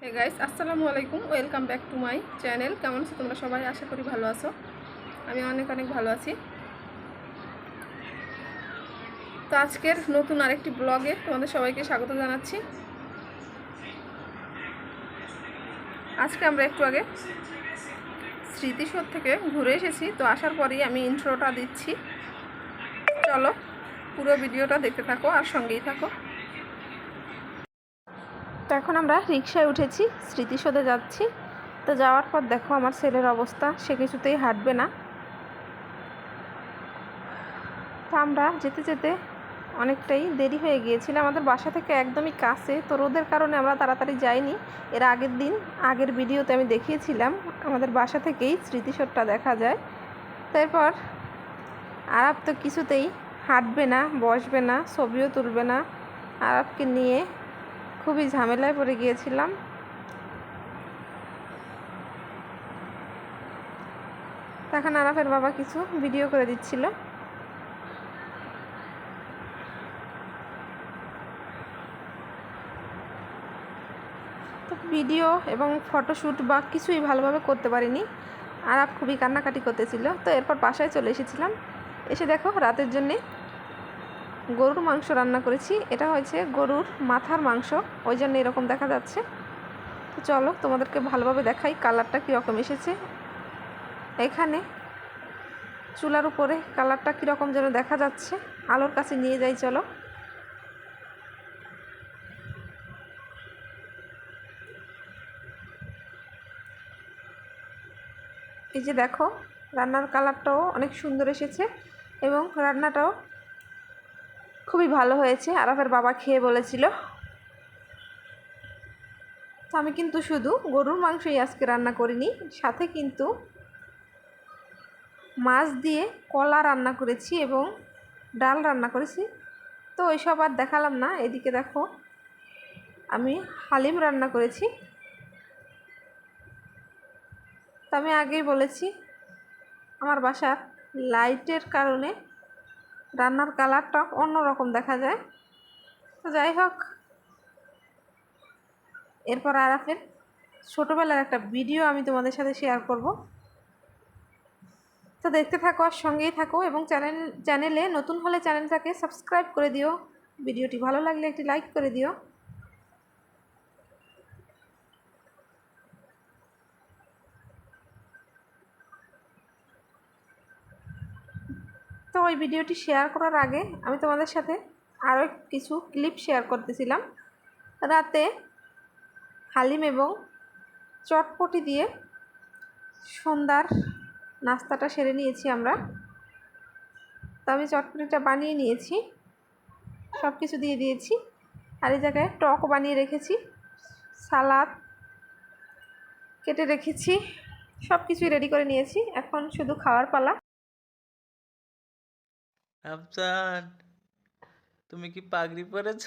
Hey guys, আসসালামু আলাইকুম। Welcome back to my channel. কেমন আছো তোমরা সবাই? আশা করি ভালো আছো। আমি অনেক অনেক ভালো আছি। তো আজকের নতুন আরেকটি ব্লগে তোমাদের সবাইকে স্বাগত জানাচ্ছি। আজকে আমরা একটু আগে স্মৃতিসৌধ থেকে ঘুরে এসেছি। তো আসার পরেই আমি ইন্ট্রোটা দিচ্ছি। চলো পুরো ভিডিওটা দেখতে থাকো আর সঙ্গেই থাকো। তো এখন আমরা রিকশায় উঠেছি, স্মৃতিসৌধে যাচ্ছি। তো যাওয়ার পর দেখো আমার ছেলের অবস্থা, সে কিছুতেই হাঁটবে না। তো আমরা যেতে যেতে অনেকটাই দেরি হয়ে গিয়েছিল। আমাদের বাসা থেকে একদমই কাছে, তো রোদের কারণে আমরা তাড়াতাড়ি যাইনি। এর আগের ভিডিওতে আমি দেখিয়েছিলাম আমাদের বাসা থেকেই স্মৃতিসৌধটা দেখা যায়। তারপর আরব তো কিছুতেই হাঁটবে না, বসবে না, ছবিও তুলবে না। আরবকে নিয়ে খুবই ঝামেলায় পড়ে গিয়েছিলাম। তখন আরবের বাবা কিছু ভিডিও করে দিচ্ছিল। তো ভিডিও এবং ফটোশ্যুট বা কিছুই ভালোভাবে করতে পারিনি। আরব খুবই কান্নাকাটি করতেছিল। তো এরপর বাসায় চলে এসেছিলাম। এসে দেখো রাতের জন্যে গরুর মাংস রান্না করেছি। এটা হয়েছে গরুর মাথার মাংস, ওই জন্য এরকম দেখা যাচ্ছে। তো চলো তোমাদেরকে ভালোভাবে দেখাই কালারটা কীরকম এসেছে। এখানে চুলার উপরে কালারটা কীরকম যেন দেখা যাচ্ছে। আলোর কাছে নিয়ে যাই চলো। এই যে দেখো, রান্নার কালারটাও অনেক সুন্দর এসেছে এবং রান্নাটাও খুবই ভালো হয়েছে। আরাফের বাবা খেয়ে বলেছিল। তো আমি কিন্তু শুধু গরুর মাংসই আজকে রান্না করিনি, সাথে কিন্তু মাছ দিয়ে কলা রান্না করেছি এবং ডাল রান্না করেছি। তো ওইসব আর দেখালাম না। এদিকে দেখো আমি হালিম রান্না করেছি। তো আমি আগেই বলেছি আমার বাসার লাইটের কারণে রান্নার কালারটা অন্যরকম দেখা যায়। তো যাই হোক, এরপর আরাফের ছোটোবেলার একটা ভিডিও আমি তোমাদের সাথে শেয়ার করব। তো দেখতে থাকো আর সঙ্গেই থাকো এবং চ্যানেলে নতুন হলে চ্যানেলটাকে সাবস্ক্রাইব করে দিও। ভিডিওটি ভালো লাগলে একটি লাইক করে দিও। তো ওই ভিডিওটি শেয়ার করার আগে আমি তোমাদের সাথে আরও কিছু ক্লিপ শেয়ার করতেছিলাম। রাতে হালিম এবং চটপটি দিয়ে সন্ধ্যার নাস্তাটা সেরে নিয়েছি আমরা। তো আমি চটপটিটা বানিয়ে নিয়েছি, সব কিছু দিয়ে দিয়েছি। আর এই জায়গায় টক বানিয়ে রেখেছি, সালাদ কেটে রেখেছি, সব কিছুই রেডি করে নিয়েছি। এখন শুধু খাওয়ার পালা। আফজান, তুমি কি পাগড়ি পরেছ?